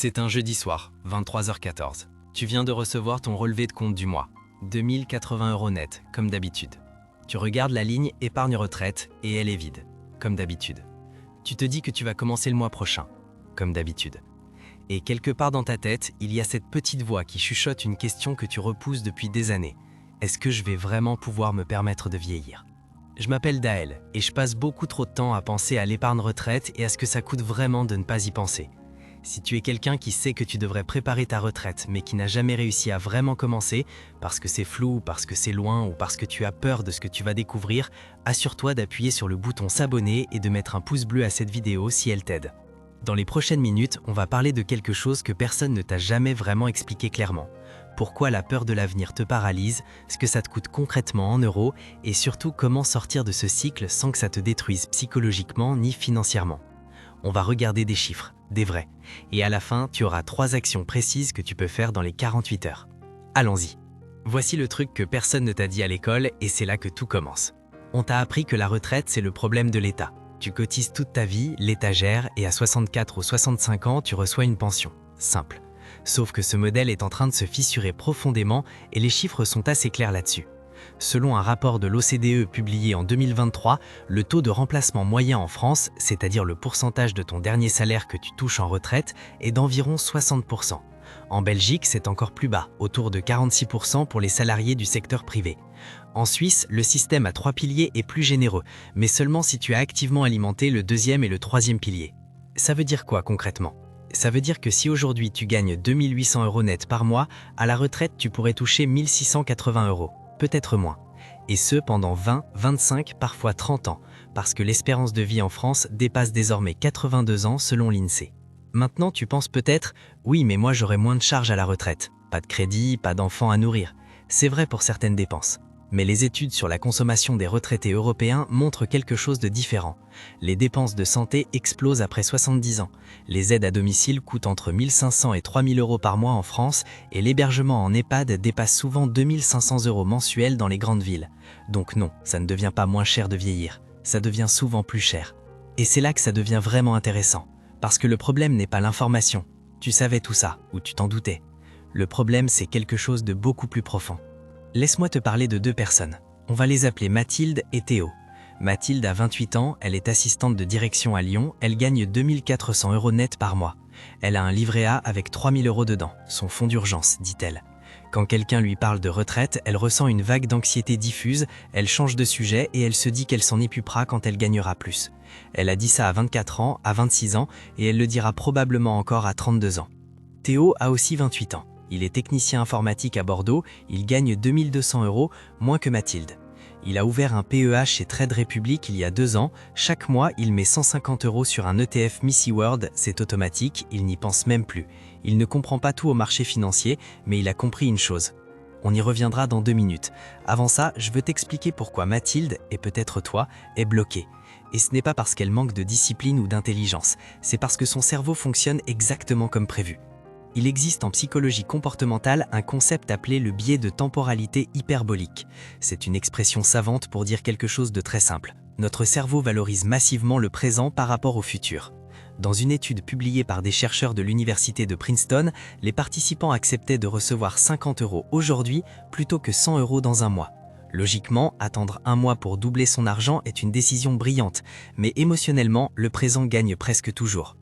C'est un jeudi soir, 23h14. Tu viens de recevoir ton relevé de compte du mois. 2080 € net, comme d'habitude. Tu regardes la ligne épargne retraite et elle est vide, comme d'habitude. Tu te dis que tu vas commencer le mois prochain, comme d'habitude. Et quelque part dans ta tête, il y a cette petite voix qui chuchote une question que tu repousses depuis des années. Est-ce que je vais vraiment pouvoir me permettre de vieillir ? Je m'appelle Daël et je passe beaucoup trop de temps à penser à l'épargne retraite et à ce que ça coûte vraiment de ne pas y penser. Si tu es quelqu'un qui sait que tu devrais préparer ta retraite mais qui n'a jamais réussi à vraiment commencer, parce que c'est flou, parce que c'est loin ou parce que tu as peur de ce que tu vas découvrir, assure-toi d'appuyer sur le bouton s'abonner et de mettre un pouce bleu à cette vidéo si elle t'aide. Dans les prochaines minutes, on va parler de quelque chose que personne ne t'a jamais vraiment expliqué clairement. Pourquoi la peur de l'avenir te paralyse, ce que ça te coûte concrètement en euros et surtout comment sortir de ce cycle sans que ça te détruise psychologiquement ni financièrement. On va regarder des chiffres, des vrais. Et à la fin, tu auras 3 actions précises que tu peux faire dans les 48 heures. Allons-y. Voici le truc que personne ne t'a dit à l'école et c'est là que tout commence. On t'a appris que la retraite, c'est le problème de l'État. Tu cotises toute ta vie, l'État gère et à 64 ou 65 ans, tu reçois une pension. Simple. Sauf que ce modèle est en train de se fissurer profondément et les chiffres sont assez clairs là-dessus. Selon un rapport de l'OCDE publié en 2023, le taux de remplacement moyen en France, c'est-à-dire le pourcentage de ton dernier salaire que tu touches en retraite, est d'environ 60%. En Belgique, c'est encore plus bas, autour de 46% pour les salariés du secteur privé. En Suisse, le système à 3 piliers est plus généreux, mais seulement si tu as activement alimenté le 2e et le 3e pilier. Ça veut dire quoi concrètement ? Ça veut dire que si aujourd'hui tu gagnes 2800 € net par mois, à la retraite tu pourrais toucher 1680 €, peut-être moins. Et ce pendant 20, 25, parfois 30 ans, parce que l'espérance de vie en France dépasse désormais 82 ans selon l'INSEE. Maintenant tu penses peut-être, oui mais moi j'aurai moins de charges à la retraite, pas de crédit, pas d'enfants à nourrir. C'est vrai pour certaines dépenses. Mais les études sur la consommation des retraités européens montrent quelque chose de différent. Les dépenses de santé explosent après 70 ans. Les aides à domicile coûtent entre 1500 et 3000 € par mois en France et l'hébergement en EHPAD dépasse souvent 2500 € mensuels dans les grandes villes. Donc non, ça ne devient pas moins cher de vieillir, ça devient souvent plus cher. Et c'est là que ça devient vraiment intéressant. Parce que le problème n'est pas l'information. Tu savais tout ça, ou tu t'en doutais. Le problème, c'est quelque chose de beaucoup plus profond. Laisse-moi te parler de 2 personnes. On va les appeler Mathilde et Théo. Mathilde a 28 ans, elle est assistante de direction à Lyon, elle gagne 2400 € net par mois. Elle a un livret A avec 3000 € dedans, son fonds d'urgence, dit-elle. Quand quelqu'un lui parle de retraite, elle ressent une vague d'anxiété diffuse, elle change de sujet et elle se dit qu'elle s'en épuisera quand elle gagnera plus. Elle a dit ça à 24 ans, à 26 ans et elle le dira probablement encore à 32 ans. Théo a aussi 28 ans. Il est technicien informatique à Bordeaux, il gagne 2200 €, moins que Mathilde. Il a ouvert un PEH chez Trade Republic il y a 2 ans. Chaque mois, il met 150 € sur un ETF Missy World, c'est automatique, il n'y pense même plus. Il ne comprend pas tout au marché financier, mais il a compris une chose. On y reviendra dans 2 minutes. Avant ça, je veux t'expliquer pourquoi Mathilde, et peut-être toi, est bloquée. Et ce n'est pas parce qu'elle manque de discipline ou d'intelligence, c'est parce que son cerveau fonctionne exactement comme prévu. Il existe en psychologie comportementale un concept appelé le biais de temporalité hyperbolique. C'est une expression savante pour dire quelque chose de très simple. Notre cerveau valorise massivement le présent par rapport au futur. Dans une étude publiée par des chercheurs de l'université de Princeton, les participants acceptaient de recevoir 50 € aujourd'hui plutôt que 100 € dans un mois. Logiquement, attendre un mois pour doubler son argent est une décision brillante, mais émotionnellement, le présent gagne presque toujours.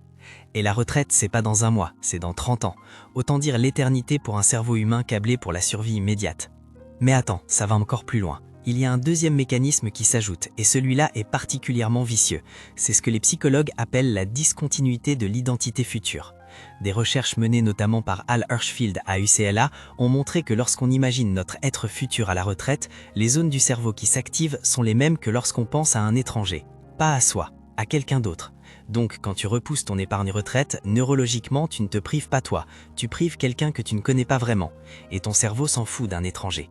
Et la retraite, c'est pas dans un mois, c'est dans 30 ans. Autant dire l'éternité pour un cerveau humain câblé pour la survie immédiate. Mais attends, ça va encore plus loin. Il y a un deuxième mécanisme qui s'ajoute, et celui-là est particulièrement vicieux. C'est ce que les psychologues appellent la discontinuité de l'identité future. Des recherches menées notamment par Hal Hershfield à UCLA ont montré que lorsqu'on imagine notre être futur à la retraite, les zones du cerveau qui s'activent sont les mêmes que lorsqu'on pense à un étranger. Pas à soi, à quelqu'un d'autre. Donc, quand tu repousses ton épargne retraite, neurologiquement, tu ne te prives pas toi, tu prives quelqu'un que tu ne connais pas vraiment, et ton cerveau s'en fout d'un étranger.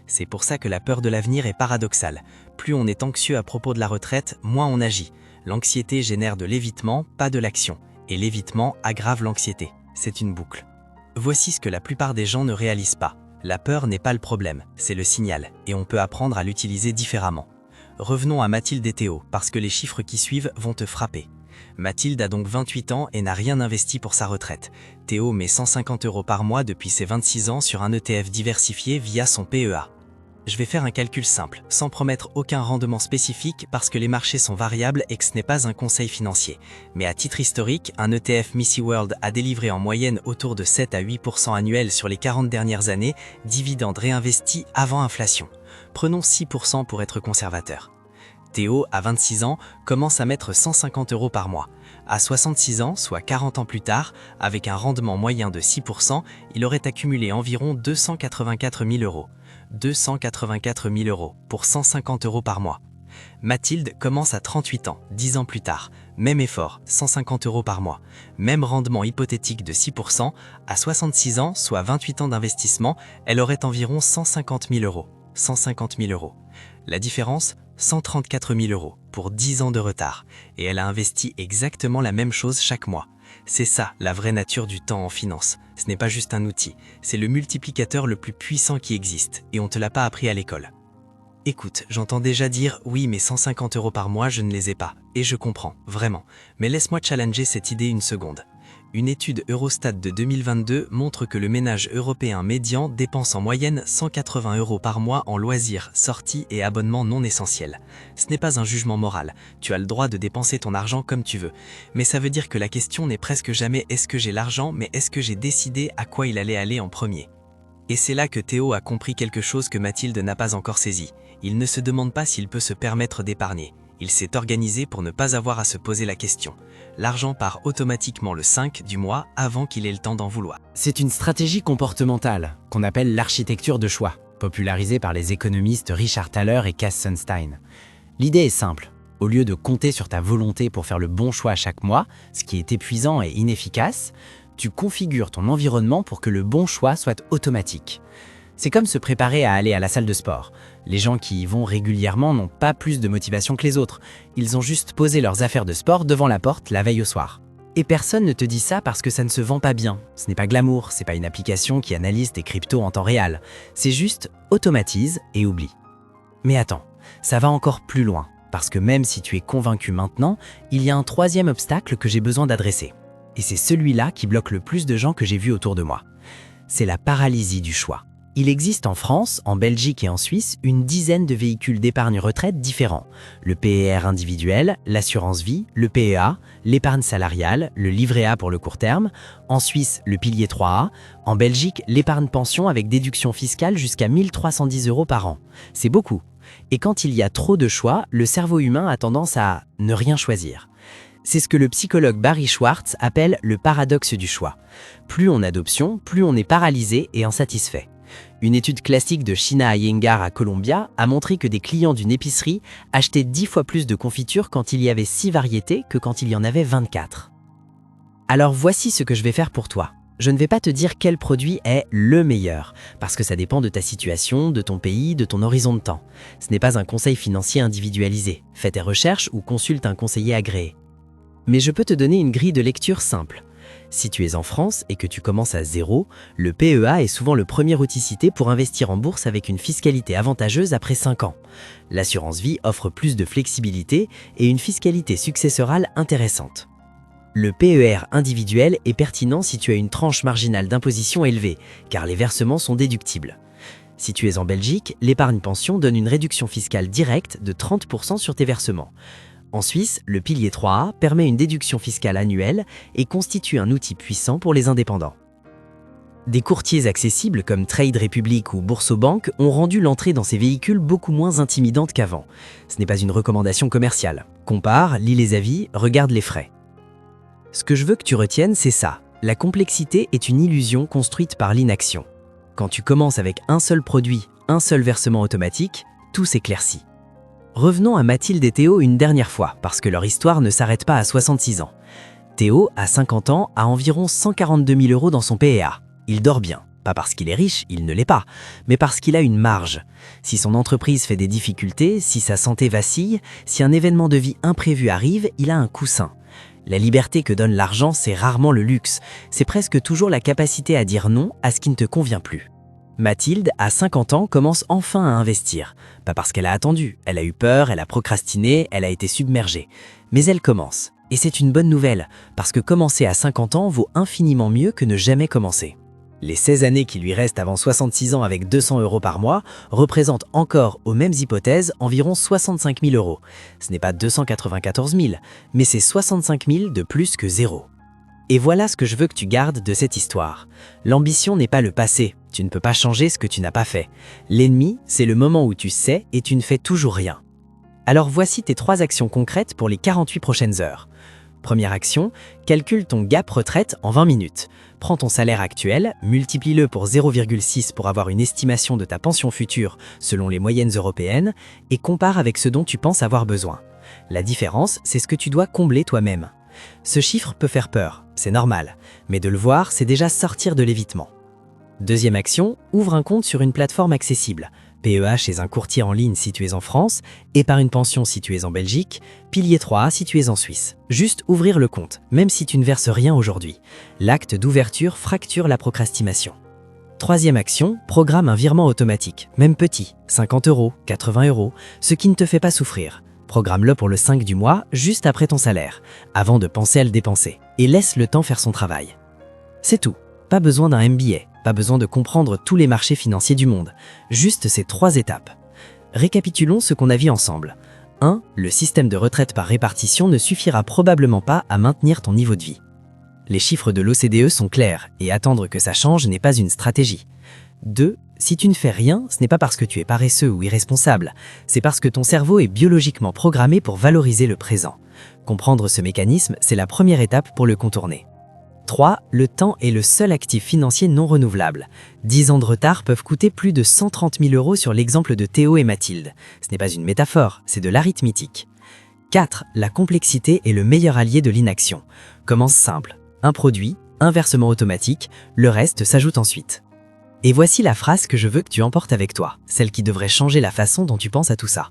C'est pour ça que la peur de l'avenir est paradoxale. Plus on est anxieux à propos de la retraite, moins on agit. L'anxiété génère de l'évitement, pas de l'action, et l'évitement aggrave l'anxiété. C'est une boucle. Voici ce que la plupart des gens ne réalisent pas. La peur n'est pas le problème, c'est le signal, et on peut apprendre à l'utiliser différemment. Revenons à Mathilde et Théo, parce que les chiffres qui suivent vont te frapper. Mathilde a donc 28 ans et n'a rien investi pour sa retraite. Théo met 150 € par mois depuis ses 26 ans sur un ETF diversifié via son PEA. Je vais faire un calcul simple, sans promettre aucun rendement spécifique parce que les marchés sont variables et que ce n'est pas un conseil financier. Mais à titre historique, un ETF Missy World a délivré en moyenne autour de 7 à 8% annuels sur les 40 dernières années, dividendes réinvestis avant inflation. Prenons 6% pour être conservateur. Théo, à 26 ans, commence à mettre 150 € par mois. À 66 ans, soit 40 ans plus tard, avec un rendement moyen de 6%, il aurait accumulé environ 284 000 €. 284 000 € pour 150 € par mois. Mathilde commence à 38 ans, 10 ans plus tard. Même effort, 150 € par mois. Même rendement hypothétique de 6%. À 66 ans, soit 28 ans d'investissement, elle aurait environ 150 000 €. 150 000 €. La différence, 134 000 € pour 10 ans de retard. Et elle a investi exactement la même chose chaque mois. C'est ça, la vraie nature du temps en finance. Ce n'est pas juste un outil, c'est le multiplicateur le plus puissant qui existe, et on ne te l'a pas appris à l'école. Écoute, j'entends déjà dire « oui, mais 150 € par mois, je ne les ai pas ». Et je comprends, vraiment. Mais laisse-moi challenger cette idée une seconde. Une étude Eurostat de 2022 montre que le ménage européen médian dépense en moyenne 180 € par mois en loisirs, sorties et abonnements non essentiels. Ce n'est pas un jugement moral, tu as le droit de dépenser ton argent comme tu veux. Mais ça veut dire que la question n'est presque jamais « est-ce que j'ai l'argent ?» mais « est-ce que j'ai décidé à quoi il allait aller en premier ?» Et c'est là que Théo a compris quelque chose que Mathilde n'a pas encore saisi. Il ne se demande pas s'il peut se permettre d'épargner. Il s'est organisé pour ne pas avoir à se poser la question. L'argent part automatiquement le 5 du mois avant qu'il ait le temps d'en vouloir. C'est une stratégie comportementale qu'on appelle l'architecture de choix, popularisée par les économistes Richard Thaler et Cass Sunstein. L'idée est simple. Au lieu de compter sur ta volonté pour faire le bon choix à chaque mois, ce qui est épuisant et inefficace, tu configures ton environnement pour que le bon choix soit automatique. C'est comme se préparer à aller à la salle de sport. Les gens qui y vont régulièrement n'ont pas plus de motivation que les autres. Ils ont juste posé leurs affaires de sport devant la porte la veille au soir. Et personne ne te dit ça parce que ça ne se vend pas bien. Ce n'est pas glamour, c'est pas une application qui analyse tes cryptos en temps réel. C'est juste automatise et oublie. Mais attends, ça va encore plus loin. Parce que même si tu es convaincu maintenant, il y a un troisième obstacle que j'ai besoin d'adresser. Et c'est celui-là qui bloque le plus de gens que j'ai vus autour de moi. C'est la paralysie du choix. Il existe en France, en Belgique et en Suisse une dizaine de véhicules d'épargne retraite différents. Le PER individuel, l'assurance vie, le PEA, l'épargne salariale, le livret A pour le court terme. En Suisse, le pilier 3A. En Belgique, l'épargne pension avec déduction fiscale jusqu'à 1 310 € par an. C'est beaucoup. Et quand il y a trop de choix, le cerveau humain a tendance à ne rien choisir. C'est ce que le psychologue Barry Schwartz appelle le paradoxe du choix. Plus on a d'options, plus on est paralysé et insatisfait. Une étude classique de Sheena Iyengar à Columbia a montré que des clients d'une épicerie achetaient 10 fois plus de confitures quand il y avait 6 variétés que quand il y en avait 24. Alors voici ce que je vais faire pour toi. Je ne vais pas te dire quel produit est le meilleur, parce que ça dépend de ta situation, de ton pays, de ton horizon de temps. Ce n'est pas un conseil financier individualisé. Fais tes recherches ou consulte un conseiller agréé. Mais je peux te donner une grille de lecture simple. Si tu es en France et que tu commences à zéro, le PEA est souvent le premier outil cité pour investir en bourse avec une fiscalité avantageuse après 5 ans. L'assurance vie offre plus de flexibilité et une fiscalité successorale intéressante. Le PER individuel est pertinent si tu as une tranche marginale d'imposition élevée, car les versements sont déductibles. Si tu es en Belgique, l'épargne pension donne une réduction fiscale directe de 30% sur tes versements. En Suisse, le pilier 3A permet une déduction fiscale annuelle et constitue un outil puissant pour les indépendants. Des courtiers accessibles comme Trade Republic ou Boursobank ont rendu l'entrée dans ces véhicules beaucoup moins intimidante qu'avant. Ce n'est pas une recommandation commerciale. Compare, lis les avis, regarde les frais. Ce que je veux que tu retiennes, c'est ça. La complexité est une illusion construite par l'inaction. Quand tu commences avec un seul produit, un seul versement automatique, tout s'éclaircit. Revenons à Mathilde et Théo une dernière fois, parce que leur histoire ne s'arrête pas à 66 ans. Théo, à 50 ans, a environ 142 000 € dans son PEA. Il dort bien. Pas parce qu'il est riche, il ne l'est pas, mais parce qu'il a une marge. Si son entreprise fait des difficultés, si sa santé vacille, si un événement de vie imprévu arrive, il a un coussin. La liberté que donne l'argent, c'est rarement le luxe. C'est presque toujours la capacité à dire non à ce qui ne te convient plus. Mathilde, à 50 ans, commence enfin à investir. Pas parce qu'elle a attendu, elle a eu peur, elle a procrastiné, elle a été submergée. Mais elle commence. Et c'est une bonne nouvelle, parce que commencer à 50 ans vaut infiniment mieux que ne jamais commencer. Les 16 années qui lui restent avant 66 ans avec 200 € par mois représentent encore, aux mêmes hypothèses, environ 65 000 €. Ce n'est pas 294 000, mais c'est 65 000 de plus que zéro. Et voilà ce que je veux que tu gardes de cette histoire. L'ambition n'est pas le passé, tu ne peux pas changer ce que tu n'as pas fait. L'ennemi, c'est le moment où tu sais et tu ne fais toujours rien. Alors voici tes 3 actions concrètes pour les 48 prochaines heures. Première action, calcule ton gap retraite en 20 minutes. Prends ton salaire actuel, multiplie-le pour 0,6 pour avoir une estimation de ta pension future selon les moyennes européennes et compare avec ce dont tu penses avoir besoin. La différence, c'est ce que tu dois combler toi-même. Ce chiffre peut faire peur, c'est normal, mais de le voir, c'est déjà sortir de l'évitement. Deuxième action, ouvre un compte sur une plateforme accessible. PEA chez un courtier en ligne situé en France, Épargne Pension situé en Belgique, Pilier 3A situé en Suisse. Juste ouvrir le compte, même si tu ne verses rien aujourd'hui. L'acte d'ouverture fracture la procrastination. Troisième action, programme un virement automatique, même petit, 50 €, 80 €, ce qui ne te fait pas souffrir. Programme-le pour le 5 du mois, juste après ton salaire, avant de penser à le dépenser, et laisse le temps faire son travail. C'est tout, pas besoin d'un MBA. Pas besoin de comprendre tous les marchés financiers du monde, juste ces 3 étapes. Récapitulons ce qu'on a vu ensemble. 1. Le système de retraite par répartition ne suffira probablement pas à maintenir ton niveau de vie. Les chiffres de l'OCDE sont clairs et attendre que ça change n'est pas une stratégie. 2. Si tu ne fais rien, ce n'est pas parce que tu es paresseux ou irresponsable, c'est parce que ton cerveau est biologiquement programmé pour valoriser le présent. Comprendre ce mécanisme, c'est la première étape pour le contourner. 3. Le temps est le seul actif financier non renouvelable. 10 ans de retard peuvent coûter plus de 130 000 € sur l'exemple de Théo et Mathilde. Ce n'est pas une métaphore, c'est de l'arithmétique. 4. La complexité est le meilleur allié de l'inaction. Commence simple. Un produit, un versement automatique, le reste s'ajoute ensuite. Et voici la phrase que je veux que tu emportes avec toi, celle qui devrait changer la façon dont tu penses à tout ça.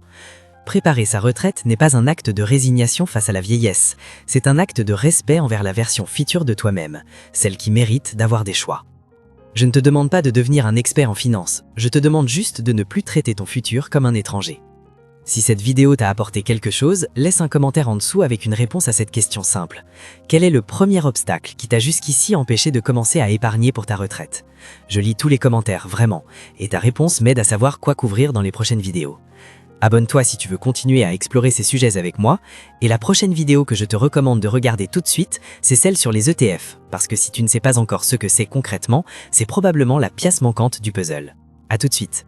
Préparer sa retraite n'est pas un acte de résignation face à la vieillesse, c'est un acte de respect envers la version future de toi-même, celle qui mérite d'avoir des choix. Je ne te demande pas de devenir un expert en finance, je te demande juste de ne plus traiter ton futur comme un étranger. Si cette vidéo t'a apporté quelque chose, laisse un commentaire en dessous avec une réponse à cette question simple. Quel est le premier obstacle qui t'a jusqu'ici empêché de commencer à épargner pour ta retraite? Je lis tous les commentaires, vraiment, et ta réponse m'aide à savoir quoi couvrir dans les prochaines vidéos. Abonne-toi si tu veux continuer à explorer ces sujets avec moi, et la prochaine vidéo que je te recommande de regarder tout de suite, c'est celle sur les ETF, parce que si tu ne sais pas encore ce que c'est concrètement, c'est probablement la pièce manquante du puzzle. À tout de suite.